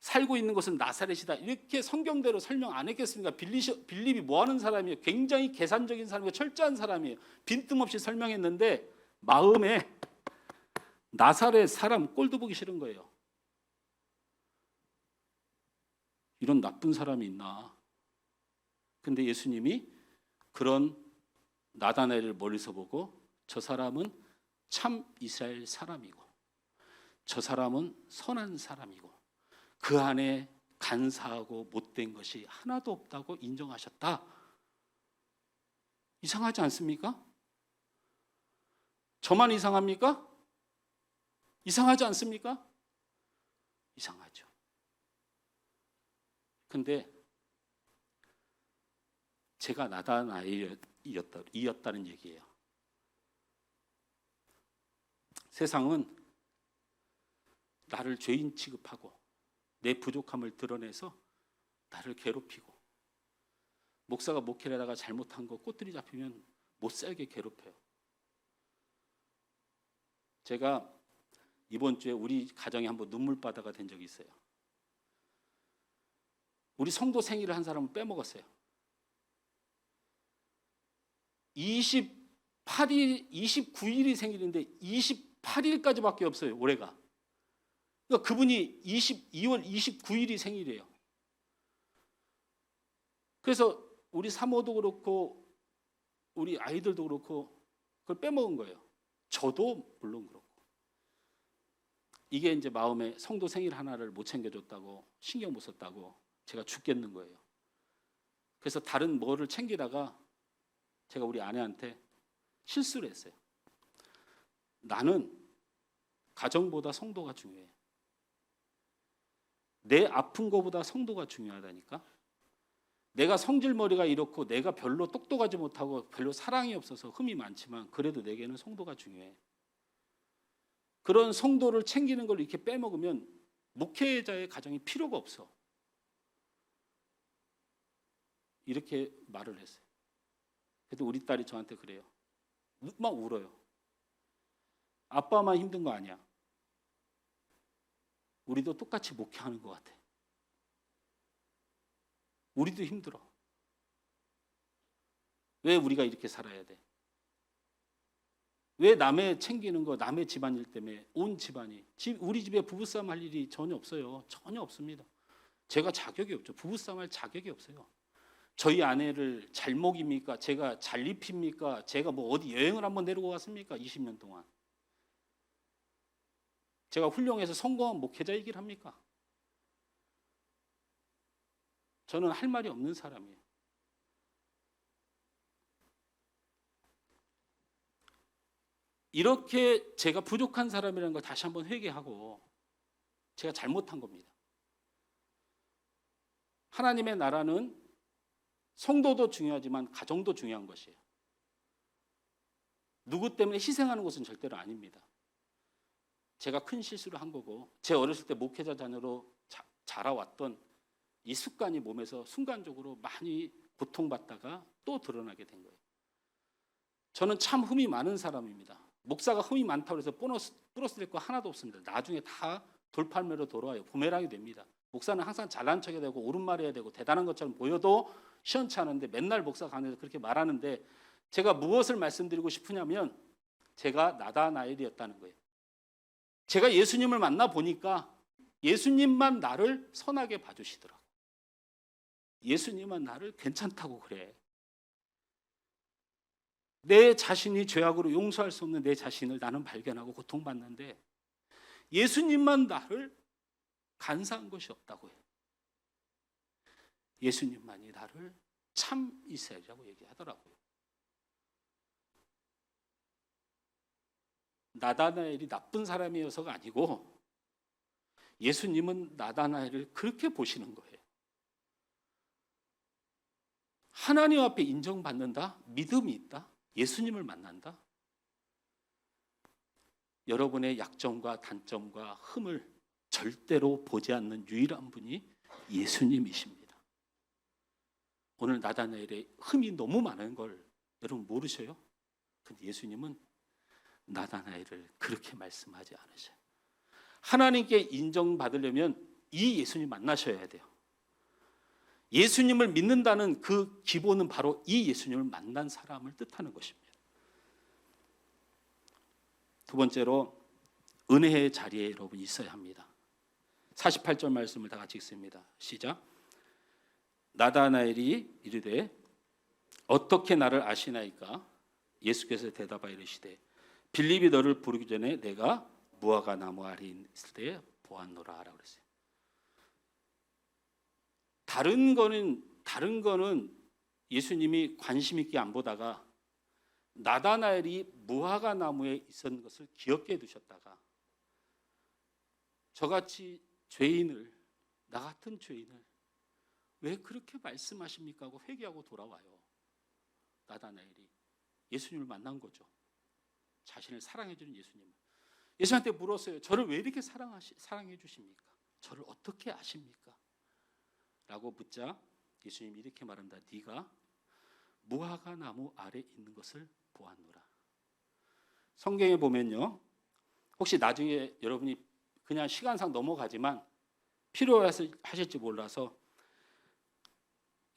살고 있는 곳은 나사렛이다. 이렇게 성경대로 설명 안 했겠습니까? 빌립이 뭐 하는 사람이에요? 굉장히 계산적인 사람이고 철저한 사람이에요. 빈틈없이 설명했는데 마음에 나사렛 사람 꼴도 보기 싫은 거예요. 이런 나쁜 사람이 있나? 근데 예수님이 그런 나다나엘을 멀리서 보고 저 사람은 참 이스라엘 사람이고 저 사람은 선한 사람이고 그 안에 간사하고 못된 것이 하나도 없다고 인정하셨다. 이상하지 않습니까? 저만 이상합니까? 이상하지 않습니까? 이상하죠. 근데 제가 나다나엘이었다는 얘기예요. 세상은 나를 죄인 취급하고 내 부족함을 드러내서 나를 괴롭히고 목사가 목회를 하다가 잘못한 거 꼬투리 잡히면 못 살게 괴롭혀요. 제가 이번 주에 우리 가정에 한번 눈물바다가 된 적이 있어요. 우리 성도 생일을 한 사람은 빼먹었어요. 29일이 생일인데 28일까지밖에 없어요. 올해가. 그러니까 그분이 2월 29일이 생일이에요. 그래서 우리 사모도 그렇고 우리 아이들도 그렇고 그걸 빼먹은 거예요. 저도 물론 그렇고. 이게 이제 마음에 성도 생일 하나를 못 챙겨줬다고 신경 못 썼다고 제가 죽겠는 거예요. 그래서 다른 뭐를 챙기다가 제가 우리 아내한테 실수를 했어요. 나는 가정보다 성도가 중요해. 내 아픈 거보다 성도가 중요하다니까. 내가 성질머리가 이렇고 내가 별로 똑똑하지 못하고 별로 사랑이 없어서 흠이 많지만 그래도 내게는 성도가 중요해. 그런 성도를 챙기는 걸 이렇게 빼먹으면 목회자의 가정이 필요가 없어. 이렇게 말을 했어요. 그래도 우리 딸이 저한테 그래요. 막 울어요. 아빠만 힘든 거 아니야. 우리도 똑같이 목회하는 것 같아. 우리도 힘들어. 왜 우리가 이렇게 살아야 돼? 왜 남의 챙기는 거, 남의 집안일 때문에 온 집안이 우리 집에 부부싸움 할 일이 전혀 없어요. 전혀 없습니다. 제가 자격이 없죠. 부부싸움 할 자격이 없어요. 저희 아내를 잘 먹입니까? 제가 잘 입힙니까? 제가 뭐 어디 여행을 한번 데리고 갔습니까? 20년 동안. 제가 훌륭해서 성공한 목회자이길 합니까? 저는 할 말이 없는 사람이에요. 이렇게 제가 부족한 사람이라는 걸 다시 한번 회개하고 제가 잘못한 겁니다. 하나님의 나라는 성도도 중요하지만 가정도 중요한 것이에요. 누구 때문에 희생하는 것은 절대로 아닙니다. 제가 큰 실수를 한 거고 제 어렸을 때 목회자 자녀로 자라왔던 이 습관이 몸에서 순간적으로 많이 고통받다가 또 드러나게 된 거예요. 저는 참 흠이 많은 사람입니다. 목사가 흠이 많다고 해서 부러뜨릴 거 하나도 없습니다. 나중에 다 돌팔매로 돌아와요. 부메랑이 됩니다. 목사는 항상 잘난 척해야 되고 옳은 말 해야 되고 대단한 것처럼 보여도 시원치 않은데 맨날 목사 강의에서 그렇게 말하는데 제가 무엇을 말씀드리고 싶으냐면 제가 나다나엘이었다는 거예요. 제가 예수님을 만나 보니까 예수님만 나를 선하게 봐주시더라고요. 예수님은 나를 괜찮다고 그래. 내 자신이 죄악으로 용서할 수 없는 내 자신을 나는 발견하고 고통받는데 예수님만 나를 간사한 것이 없다고 해요. 예수님만이 나를 참 이스라엘이라고 얘기하더라고요. 나다나엘이 나쁜 사람이어서가 아니고 예수님은 나다나엘을 그렇게 보시는 거예요. 하나님 앞에 인정받는다? 믿음이 있다? 예수님을 만난다? 여러분의 약점과 단점과 흠을 절대로 보지 않는 유일한 분이 예수님이십니다. 오늘 나다나엘의 흠이 너무 많은 걸 여러분 모르셔요? 근데 예수님은 나다나엘을 그렇게 말씀하지 않으셔요. 하나님께 인정받으려면 이 예수님 만나셔야 돼요. 예수님을 믿는다는 그 기본은 바로 이 예수님을 만난 사람을 뜻하는 것입니다. 두 번째로 은혜의 자리에 여러분 있어야 합니다. 48절 말씀을 다 같이 읽습니다. 시작. 나다나엘이 이르되 어떻게 나를 아시나이까? 예수께서 대답하여 이르시되 빌립이 너를 부르기 전에 내가 무화과 나무 아래 있을 때 보았노라 라고 그랬어요. 다른 거는 예수님이 관심 있게 안 보다가 나다나엘이 무화과 나무에 있었는 것을 기억해 두셨다가 저같이 죄인을, 나 같은 죄인을 왜 그렇게 말씀하십니까 하고 회개하고 돌아와요. 나다나엘이 예수님을 만난 거죠. 자신을 사랑해 주는 예수님을. 예수한테 물었어요. 저를 왜 이렇게 사랑해 주십니까? 저를 어떻게 아십니까? 라고 묻자 예수님이 이렇게 말한다. 네가 무화과 나무 아래 있는 것을 보았노라. 성경에 보면요. 혹시 나중에 여러분이 그냥 시간상 넘어가지만 필요하실지 몰라서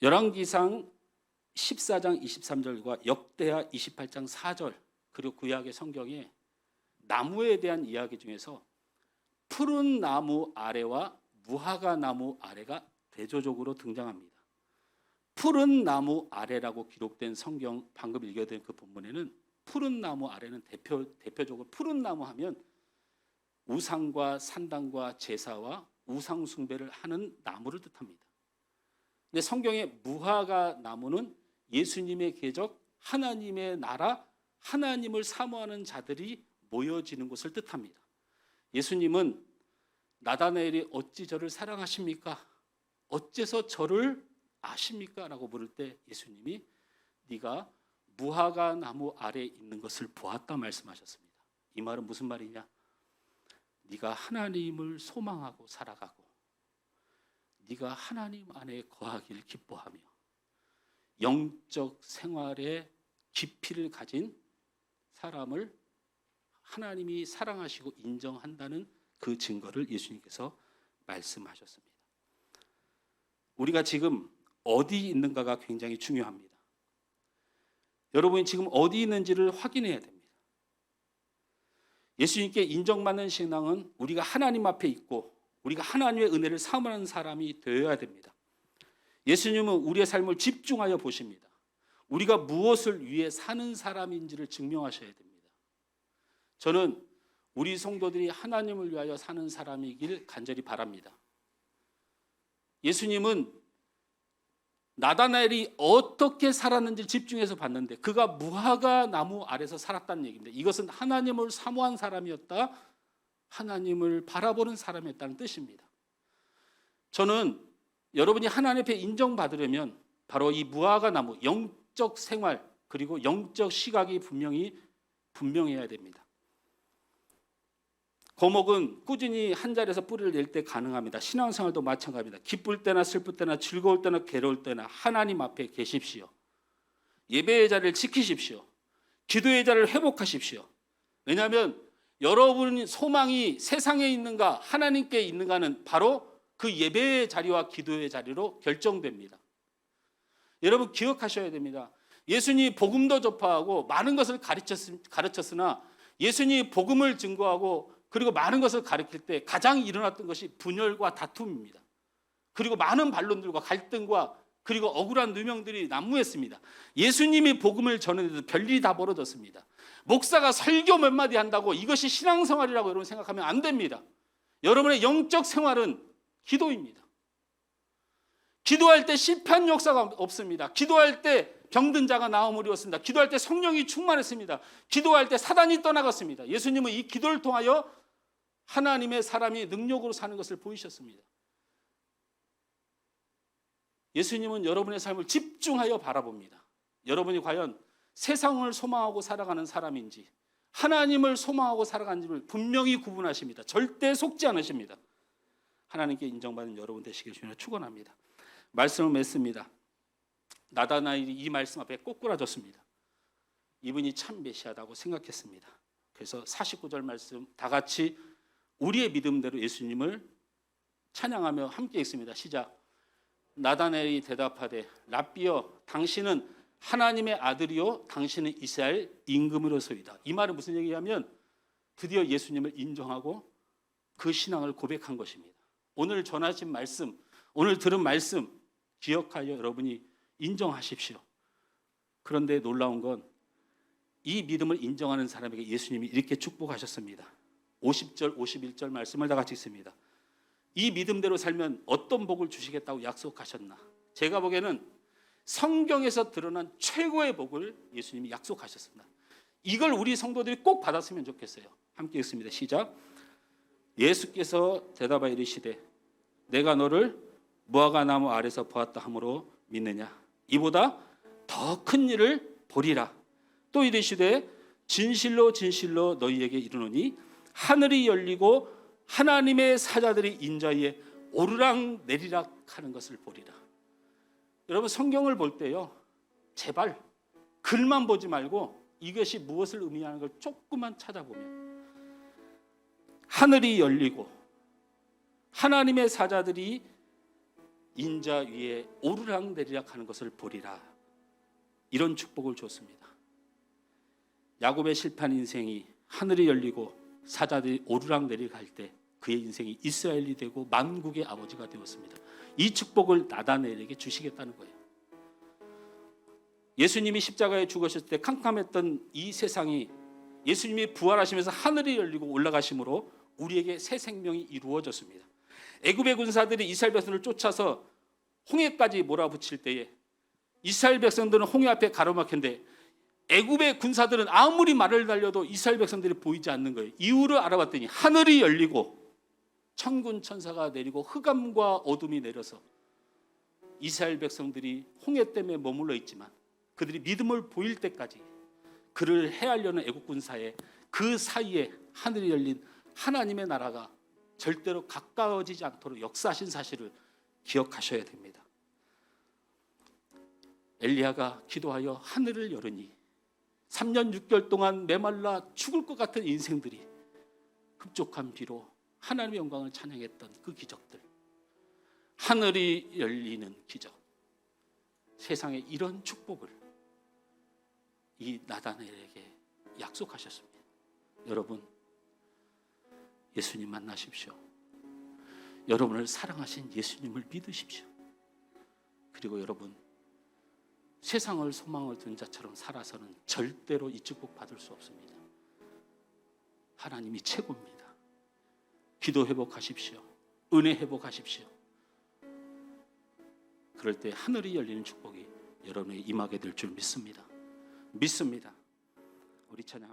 열왕기상 14장 23절과 역대하 28장 4절 그리고 구약의 성경에 나무에 대한 이야기 중에서 푸른 나무 아래와 무화과 나무 아래가 대조적으로 등장합니다. 푸른 나무 아래라고 기록된 성경 방금 읽어드린 그 본문에는 푸른 나무 아래는 대표적으로 푸른 나무 하면 우상과 산당과 제사와 우상 숭배를 하는 나무를 뜻합니다. 근데 성경의 무화과 나무는 예수님의 계적, 하나님의 나라, 하나님을 사모하는 자들이 모여지는 곳을 뜻합니다. 예수님은 나다나엘이 어찌 저를 사랑하십니까? 어째서 저를 아십니까? 라고 물을 때 예수님이 네가 무화과 나무 아래에 있는 것을 보았다 말씀하셨습니다. 이 말은 무슨 말이냐? 네가 하나님을 소망하고 살아가고 네가 하나님 안에 거하기를 기뻐하며 영적 생활의 깊이를 가진 사람을 하나님이 사랑하시고 인정한다는 그 증거를 예수님께서 말씀하셨습니다. 우리가 지금 어디 있는가가 굉장히 중요합니다. 여러분이 지금 어디 있는지를 확인해야 됩니다. 예수님께 인정받는 신앙은 우리가 하나님 앞에 있고 우리가 하나님의 은혜를 사모하는 사람이 되어야 됩니다. 예수님은 우리의 삶을 집중하여 보십니다. 우리가 무엇을 위해 사는 사람인지를 증명하셔야 됩니다. 저는 우리 성도들이 하나님을 위하여 사는 사람이길 간절히 바랍니다. 예수님은 나다나엘이 어떻게 살았는지 집중해서 봤는데 그가 무화과 나무 아래서 살았다는 얘기입니다. 이것은 하나님을 사모한 사람이었다, 하나님을 바라보는 사람이었다는 뜻입니다. 저는 여러분이 하나님 앞에 인정받으려면 바로 이 무화과 나무, 영적 생활 그리고 영적 시각이 분명해야 됩니다. 거목은 꾸준히 한 자리에서 뿌리를 낼 때 가능합니다. 신앙생활도 마찬가지입니다. 기쁠 때나 슬플 때나 즐거울 때나 괴로울 때나 하나님 앞에 계십시오. 예배의 자리를 지키십시오. 기도의 자리를 회복하십시오. 왜냐하면 여러분 소망이 세상에 있는가 하나님께 있는가는 바로 그 예배의 자리와 기도의 자리로 결정됩니다. 여러분 기억하셔야 됩니다. 예수님이 복음도 접하고 많은 것을 가르쳤으나 예수님이 복음을 증거하고 그리고 많은 것을 가르칠 때 가장 일어났던 것이 분열과 다툼입니다. 그리고 많은 반론들과 갈등과 그리고 억울한 누명들이 난무했습니다. 예수님이 복음을 전했는데도 별일이 다 벌어졌습니다. 목사가 설교 몇 마디 한다고 이것이 신앙생활이라고 여러분 생각하면 안 됩니다. 여러분의 영적 생활은 기도입니다. 기도할 때 실패한 역사가 없습니다. 기도할 때 병든 자가 나음을 이뤘습니다. 기도할 때 성령이 충만했습니다. 기도할 때 사단이 떠나갔습니다. 예수님은 이 기도를 통하여 하나님의 사람이 능력으로 사는 것을 보이셨습니다. 예수님은 여러분의 삶을 집중하여 바라봅니다. 여러분이 과연 세상을 소망하고 살아가는 사람인지 하나님을 소망하고 살아가는지를 분명히 구분하십니다. 절대 속지 않으십니다. 하나님께 인정받는 여러분 되시길 주님으로 축원합니다. 말씀을 맺습니다. 나다나엘이 이 말씀 앞에 꼬꾸라졌습니다. 이분이 참 메시아다고 생각했습니다. 그래서 49절 말씀 다 같이 우리의 믿음대로 예수님을 찬양하며 함께 읽습니다. 시작. 나다나엘이 대답하되 랍비여 당신은 하나님의 아들이요 당신은 이스라엘 임금으로소이다. 이 말은 무슨 얘기냐면 드디어 예수님을 인정하고 그 신앙을 고백한 것입니다. 오늘 전하신 말씀, 오늘 들은 말씀 기억하여 여러분이 인정하십시오. 그런데 놀라운 건 이 믿음을 인정하는 사람에게 예수님이 이렇게 축복하셨습니다. 50절, 51절 말씀을 다 같이 읽습니다. 이 믿음대로 살면 어떤 복을 주시겠다고 약속하셨나? 제가 보기에는 성경에서 드러난 최고의 복을 예수님이 약속하셨습니다. 이걸 우리 성도들이 꼭 받았으면 좋겠어요. 함께 읽습니다. 시작. 예수께서 대답하여 이르시되 내가 너를 무화과 나무 아래서 보았다 함으로 믿느냐? 이보다 더 큰 일을 보리라. 또 이르시되 진실로 진실로 너희에게 이르노니 하늘이 열리고 하나님의 사자들이 인자 위에 오르락 내리락 하는 것을 보리라. 여러분 성경을 볼 때요, 제발 글만 보지 말고 이것이 무엇을 의미하는 걸 조금만 찾아보면 하늘이 열리고 하나님의 사자들이 인자 위에 오르락 내리락 하는 것을 보리라. 이런 축복을 줬습니다. 야곱의 실패한 인생이 하늘이 열리고 사자들이 오르락 내리락 할 때 그의 인생이 이스라엘이 되고 만국의 아버지가 되었습니다. 이 축복을 나다나엘에게 주시겠다는 거예요. 예수님이 십자가에 죽으셨을 때 캄캄했던 이 세상이 예수님이 부활하시면서 하늘이 열리고 올라가심으로 우리에게 새 생명이 이루어졌습니다. 애굽의 군사들이 이스라엘 백성을 쫓아서 홍해까지 몰아붙일 때에 이스라엘 백성들은 홍해 앞에 가로막혔는데 애굽의 군사들은 아무리 말을 달려도 이스라엘 백성들이 보이지 않는 거예요. 이유를 알아봤더니 하늘이 열리고 천군 천사가 내리고 흑암과 어둠이 내려서 이스라엘 백성들이 홍해 때문에 머물러 있지만 그들이 믿음을 보일 때까지 그를 해하려는 애국 군사의 그 사이에 하늘이 열린 하나님의 나라가 절대로 가까워지지 않도록 역사하신 사실을 기억하셔야 됩니다. 엘리야가 기도하여 하늘을 열으니 3년 6개월 동안 메말라 죽을 것 같은 인생들이 흡족한 비로 하나님의 영광을 찬양했던 그 기적들, 하늘이 열리는 기적, 세상에 이런 축복을 이 나다나엘에게 약속하셨습니다. 여러분, 예수님 만나십시오. 여러분을 사랑하신 예수님을 믿으십시오. 그리고 여러분, 세상을 소망을 둔 자처럼 살아서는 절대로 이 축복 받을 수 없습니다. 하나님이 최고입니다. 기도 회복하십시오. 은혜 회복하십시오. 그럴 때 하늘이 열리는 축복이 여러분에게 임하게 될 줄 믿습니다. 믿습니다. 우리 찬양